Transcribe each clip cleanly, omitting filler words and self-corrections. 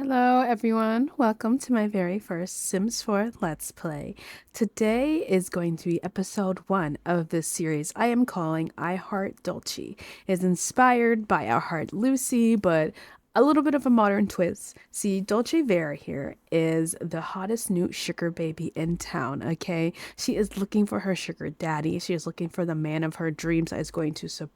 Hello everyone, welcome to my very first Sims 4 Let's Play. Today is going to be episode 1 of this series I am calling I Heart Dulcie. It is inspired by I Heart Lucy, but a little bit of a modern twist. See, Dulcie Vera here is the hottest new sugar baby in town, okay? She is looking for her sugar daddy. She is looking for the man of her dreams that is going to supply,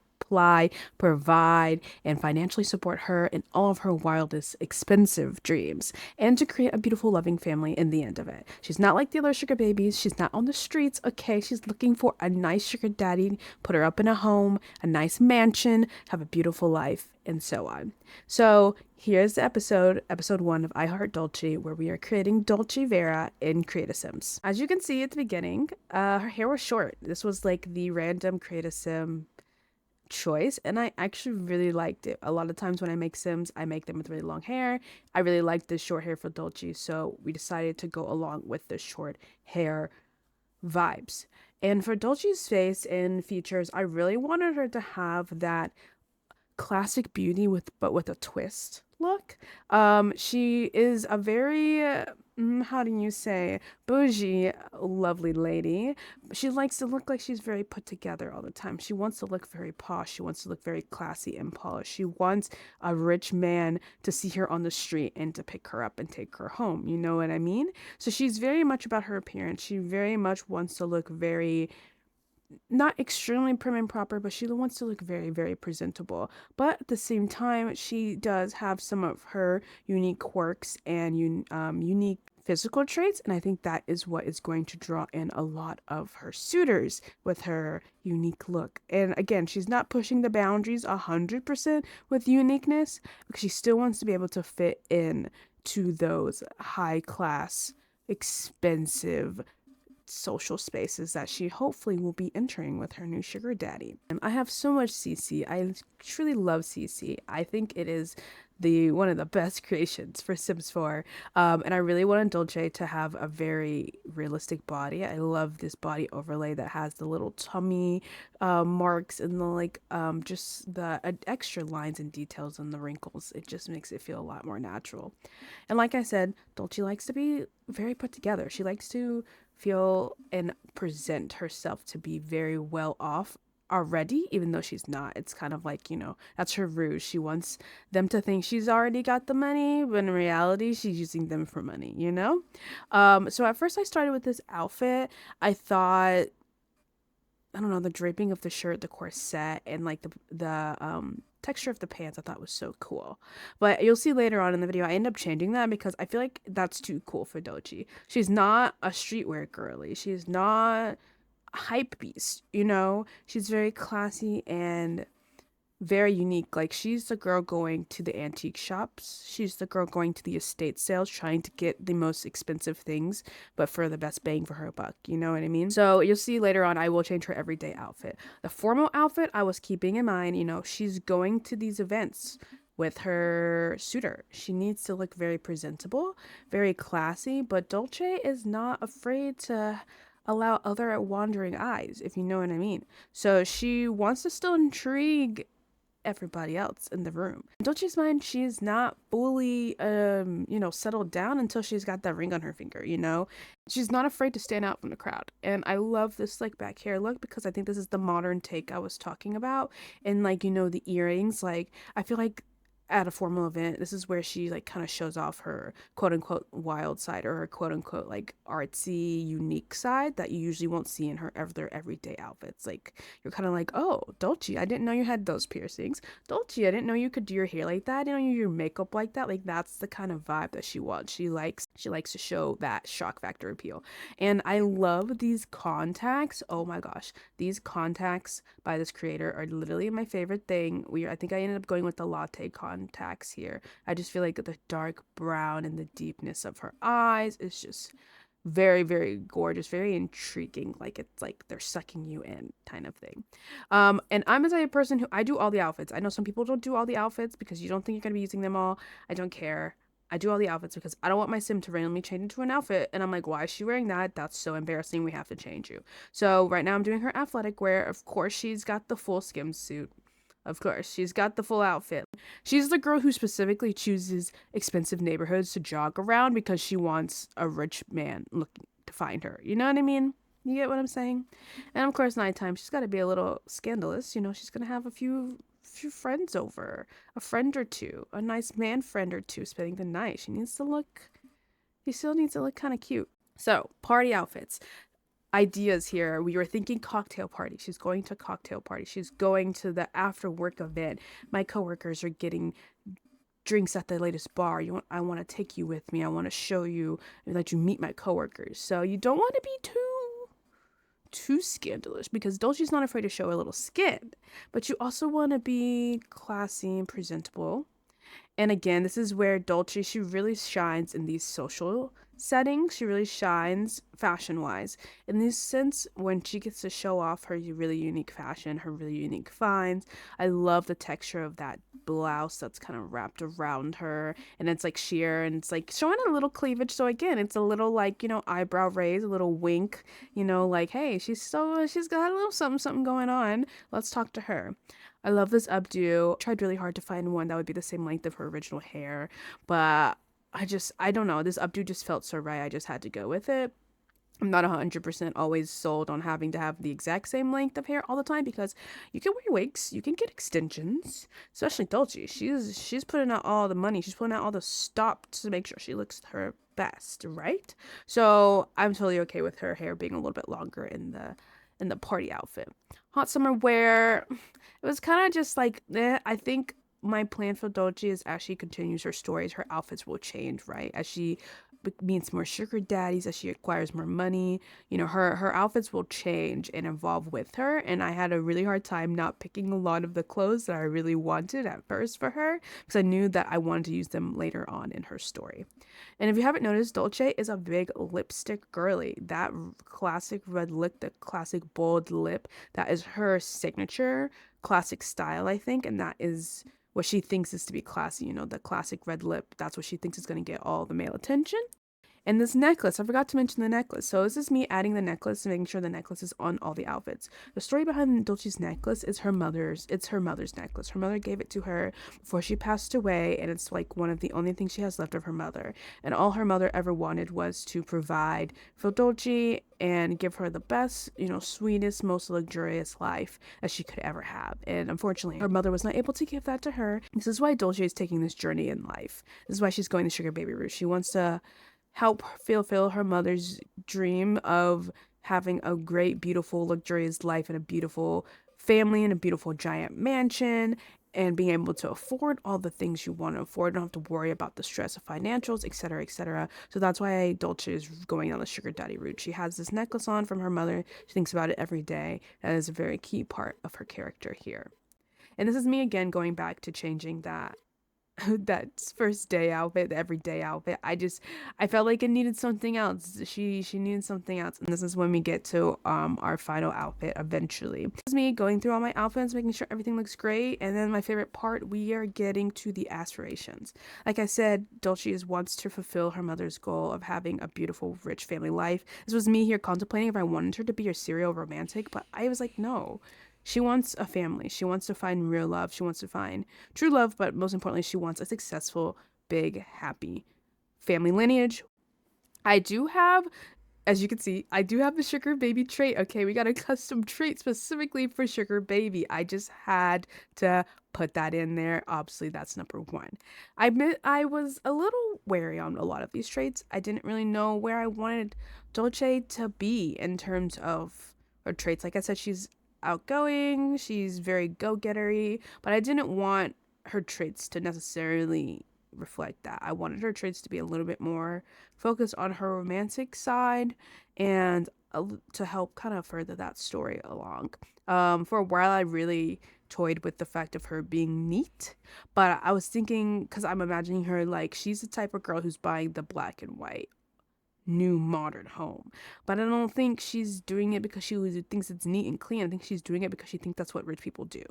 provide, and financially support her in all of her wildest, expensive dreams, and to create a beautiful, loving family in the end of it. She's not like the other sugar babies. She's not on the streets, okay? She's looking for a nice sugar daddy, put her up in a home, a nice mansion, have a beautiful life, and so on. So here's the episode 1 of I Heart Dulcie, where we are creating Dulcie Vera in Create a Sims. As you can see at the beginning, her hair was short. This was like the random Create a Sim choice, and I actually really liked it. A lot of times when I make Sims, I make them with really long hair. I really liked the short hair for Dulcie, so we decided to go along with the short hair vibes. And for Dulcie's face and features, I really wanted her to have that classic beauty but with a twist look. She is a very how do you say, bougie, lovely lady. She likes to look like she's very put together all the time. She wants to look very posh. She wants to look very classy and polished. She wants a rich man to see her on the street and to pick her up and take her home. You know what I mean? So she's very much about her appearance. She very much wants to look very, not extremely prim and proper, but she wants to look very, very presentable. But at the same time, she does have some of her unique quirks and unique physical traits, and I think that is what is going to draw in a lot of her suitors with her unique look. And again, she's not pushing the boundaries 100% with uniqueness, because she still wants to be able to fit in to those high class, expensive social spaces that she hopefully will be entering with her new sugar daddy. And I have so much CC. I truly love CC. I think it is one of the best creations for Sims 4. And I really wanted Dulce to have a very realistic body. I love this body overlay that has the little tummy marks and just the extra lines and details and the wrinkles. It just makes it feel a lot more natural. And like I said, Dulce likes to be very put together. She likes to feel and present herself to be very well off already, even though she's not. It's kind of like, that's her ruse. She wants them to think she's already got the money, but in reality, she's using them for money, you know? So at first I started with this outfit. I thought, I don't know, the draping of the shirt, the corset, and like the texture of the pants I thought was so cool. But you'll see later on in the video, I end up changing that because I feel like that's too cool for Dochi. She's not a streetwear girly. She's not a hype beast, She's very classy and very unique. Like, she's the girl going to the antique shops. She's the girl going to the estate sales trying to get the most expensive things, but for the best bang for her buck. You know what I mean? So you'll see later on, I will change her everyday outfit. The formal outfit I was keeping in mind, she's going to these events with her suitor. She needs to look very presentable, very classy, but Dolce is not afraid to allow other wandering eyes, if you know what I mean. So she wants to still intrigue everybody else in the room. Dolce's mind, she is not fully settled down until she's got that ring on her finger. She's not afraid to stand out from the crowd. And I love this like back hair look because I think this is the modern take I was talking about. And the earrings, like I feel like at a formal event, this is where she like kind of shows off her quote unquote wild side, or her quote unquote like artsy unique side that you usually won't see in her other everyday outfits. Like, you're kind of like, oh, Dolce, I didn't know you had those piercings. Dolce, I didn't know you could do your hair like that. I didn't know you do your makeup like that. Like, that's the kind of vibe that she wants. She likes to show that shock factor appeal. And I love these contacts. Oh my gosh, these contacts by this creator are literally my favorite thing. I think I ended up going with the latte contacts here. I just feel like the dark brown and the deepness of her eyes is just very, very gorgeous, very intriguing. Like, it's like they're sucking you in kind of thing. And I'm the type of person who, I do all the outfits. I know some people don't do all the outfits because you don't think you're going to be using them all. I don't care. I do all the outfits because I don't want my sim to randomly change into an outfit and I'm like, why is she wearing that? That's so embarrassing. We have to change you. So right now I'm doing her athletic wear. Of course, she's got the full skim suit. Of course, she's got the full outfit. She's the girl who specifically chooses expensive neighborhoods to jog around because she wants a rich man looking to find her. You know what I mean? You get what I'm saying? And of course, nighttime, she's got to be a little scandalous. You know, she's going to have a few friends over, a friend or two, a nice man friend or two spending the night. She still needs to look kind of cute. So, party outfits. Ideas here. We were thinking cocktail party. She's going to a cocktail party. She's going to the after work event. My coworkers are getting drinks at the latest bar. I want to take you with me. I want to show you and let you meet my coworkers. So you don't want to be too scandalous because Dulce's not afraid to show a little skin, but you also want to be classy and presentable. And again, this is where Dulce, she really shines in these social settings. She really shines fashion-wise. In this sense, when she gets to show off her really unique fashion, her really unique finds. I love the texture of that blouse that's kind of wrapped around her. And it's like sheer and it's like showing a little cleavage. So again, it's a little like, eyebrow raise, a little wink, like, hey, she's got a little something going on. Let's talk to her. I love this updo. Tried really hard to find one that would be the same length of her original hair, but I don't know. This updo just felt so right. I just had to go with it. I'm not 100% always sold on having to have the exact same length of hair all the time because you can wear wigs, you can get extensions, especially Dulce. She's putting out all the money. She's putting out all the stops to make sure she looks her best, right? So I'm totally okay with her hair being a little bit longer in the party outfit. Hot summer wear, it was kind of just like, I think my plan for Dulce is as she continues her stories, her outfits will change, right? As she meets more sugar daddies, as she acquires more money, her outfits will change and evolve with her. And I had a really hard time not picking a lot of the clothes that I really wanted at first for her because I knew that I wanted to use them later on in her story. And if you haven't noticed, Dulce is a big lipstick girly. That classic red lip, the classic bold lip, that is her signature classic style, I think, and that is what she thinks is to be classy, the classic red lip. That's what she thinks is going to get all the male attention. And this necklace, I forgot to mention the necklace. So this is me adding the necklace and making sure the necklace is on all the outfits. The story behind Dulce's necklace is it's her mother's necklace. Her mother gave it to her before she passed away, and it's like one of the only things she has left of her mother. And all her mother ever wanted was to provide for Dulce and give her the best, sweetest, most luxurious life that she could ever have. And unfortunately, her mother was not able to give that to her. This is why Dulce is taking this journey in life. This is why she's going the sugar baby route. She wants to help fulfill her mother's dream of having a great, beautiful, luxurious life and a beautiful family and a beautiful giant mansion and being able to afford all the things you want to afford. Don't have to worry about the stress of financials, etc., etc. So that's why Dulce is going on the sugar daddy route. She has this necklace on from her mother. She thinks about it every day. That is a very key part of her character here. And this is me again going back to changing that first day outfit, the everyday outfit. I felt like it needed something else. She needed something else. And this is when we get to our final outfit eventually. This is me going through all my outfits, making sure everything looks great. And then my favorite part, we are getting to the aspirations. Like I said, Dulce wants to fulfill her mother's goal of having a beautiful, rich family life. This was me here contemplating if I wanted her to be a serial romantic, but I was like, no. She wants a family. She wants to find real love. She wants to find true love, but most importantly, she wants a successful, big, happy family lineage. I do have, as you can see, I do have the sugar baby trait. Okay, we got a custom trait specifically for sugar baby. I just had to put that in there. Obviously, that's number one. I admit I was a little wary on a lot of these traits. I didn't really know where I wanted Dulce to be in terms of her traits. Like I said, she's outgoing, she's very go-gettery, but I didn't want her traits to necessarily reflect that. I wanted her traits to be a little bit more focused on her romantic side and to help kind of further that story along. For a while, I really toyed with the fact of her being neat, but I was thinking, because I'm imagining her like she's the type of girl who's buying the black and white new modern home, but I don't think she's doing it because she thinks it's neat and clean. I think she's doing it because she thinks that's what rich people do,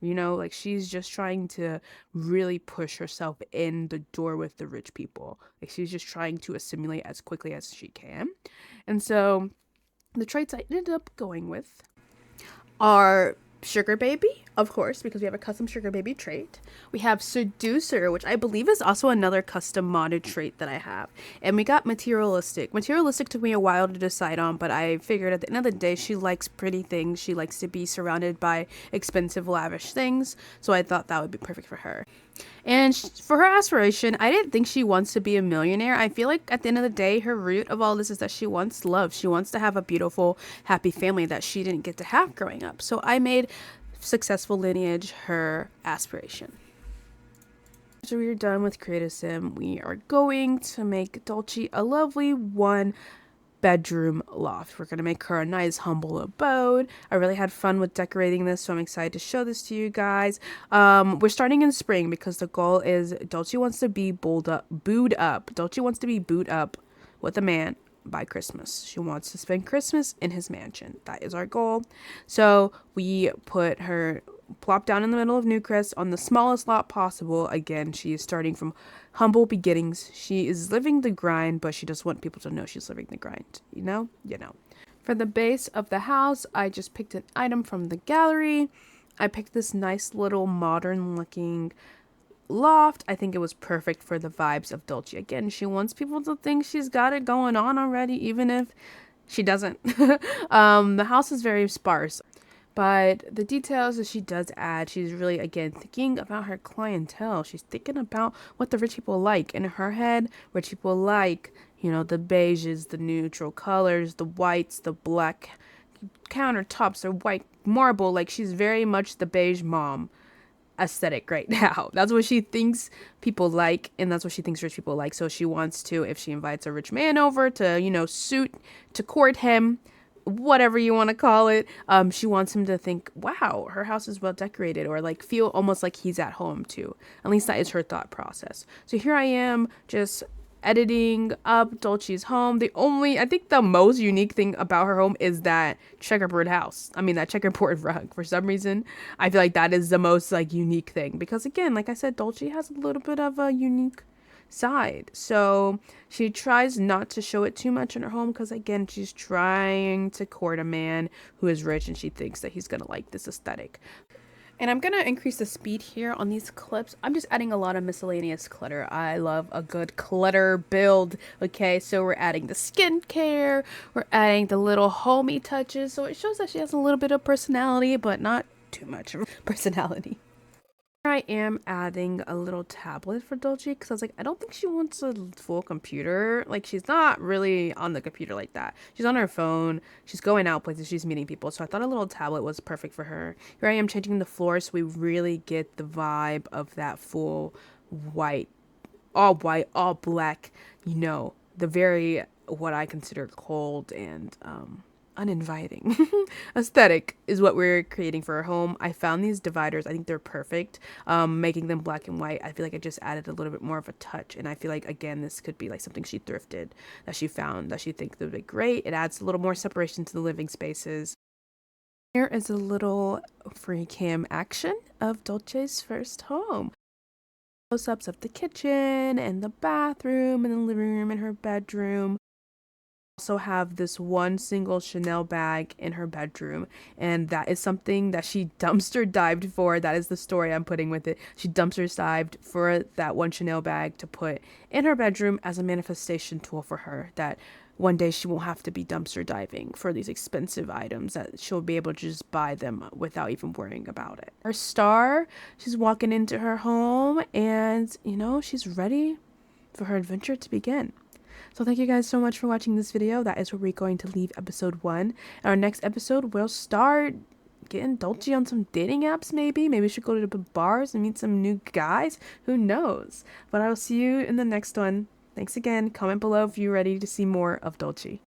like she's just trying to really push herself in the door with the rich people. Like she's just trying to assimilate as quickly as she can. And so the traits I ended up going with are sugar baby, of course, because we have a custom sugar baby trait. We have seducer, which I believe is also another custom modded trait that I have. And we got materialistic. Materialistic took me a while to decide on, but I figured at the end of the day, she likes pretty things. She likes to be surrounded by expensive, lavish things. So I thought that would be perfect for her. And for her aspiration, I didn't think she wants to be a millionaire. I feel like at the end of the day, her root of all this is that she wants love. She wants to have a beautiful, happy family that she didn't get to have growing up. So I made successful lineage her aspiration. After we are done with Creative Sim, we are going to make Dulcie a lovely one bedroom loft. We're going to make her a nice humble abode. I really had fun with decorating this, so I'm excited to show this to you guys. We're starting in spring because the goal is Dulcie wants to be booed up. Dulcie wants to be booed up with a man by Christmas. She wants to spend Christmas in his mansion. That is our goal. So we put her plop down in the middle of Newcrest on the smallest lot possible. Again, she is starting from humble beginnings. She is living the grind, but she just wants people to know she's living the grind. You know? For the base of the house, I just picked an item from the gallery. I picked this nice little modern looking loft. I think it was perfect for the vibes of Dulcie. Again, she wants people to think she's got it going on already, even if she doesn't. The house is very sparse, but the details that she does add, she's really, again, thinking about her clientele. She's thinking about what the rich people like. In her head, rich people like, you know, the beiges, the neutral colors, the whites, the black countertops, the white marble. Like, she's very much the beige mom aesthetic right now. That's what she thinks people like, and that's what she thinks rich people like. So she wants to, if she invites a rich man over to, you know, to court him, whatever you want to call it, she wants him to think, wow, her house is well decorated, or like feel almost like he's at home too. At least that is her thought process. So here I am just editing up Dulcie's home. I think the most unique thing about her home is that checkerboard rug. For some reason, I feel like that is the most like unique thing, because again, like I said, Dulcie has a little bit of a unique side. So she tries not to show it too much in her home, because again, she's trying to court a man who is rich and she thinks that he's gonna like this aesthetic. And I'm going to increase the speed here on these clips. I'm just adding a lot of miscellaneous clutter. I love a good clutter build. Okay, so we're adding the skincare. We're adding the little homey touches. So it shows that she has a little bit of personality, but not too much personality. I am adding a little tablet for Dulcie, because I was like, I don't think she wants a full computer. Like, she's not really on the computer like that. She's on her phone. She's going out places. She's meeting people. So I thought a little tablet was perfect for her. Here I am changing the floor so we really get the vibe of that full white, all black, you know, the very, what I consider cold and, uninviting aesthetic is what we're creating for our home. I found these dividers. I think they're perfect. Making them black and white, I feel like I just added a little bit more of a touch, and I feel like, again, this could be like something she thrifted, that she found, that she thinks would be great. It adds a little more separation to the living spaces. Here is a little free cam action of Dulce's first home. Close-ups of the kitchen and the bathroom and the living room and her bedroom. Also have this one single Chanel bag in her bedroom, and that is something that she dumpster dived for. That is the story I'm putting with it. She dumpster dived for that one Chanel bag to put in her bedroom as a manifestation tool for her, that one day she won't have to be dumpster diving for these expensive items, that she'll be able to just buy them without even worrying about it. Her star, she's walking into her home, and you know, she's ready for her adventure to begin. So thank you guys so much for watching this video. That is where we're going to leave episode 1. And our next episode, we'll start getting Dulcie on some dating apps, maybe. Maybe we should go to the bars and meet some new guys. Who knows? But I will see you in the next one. Thanks again. Comment below if you're ready to see more of Dulcie.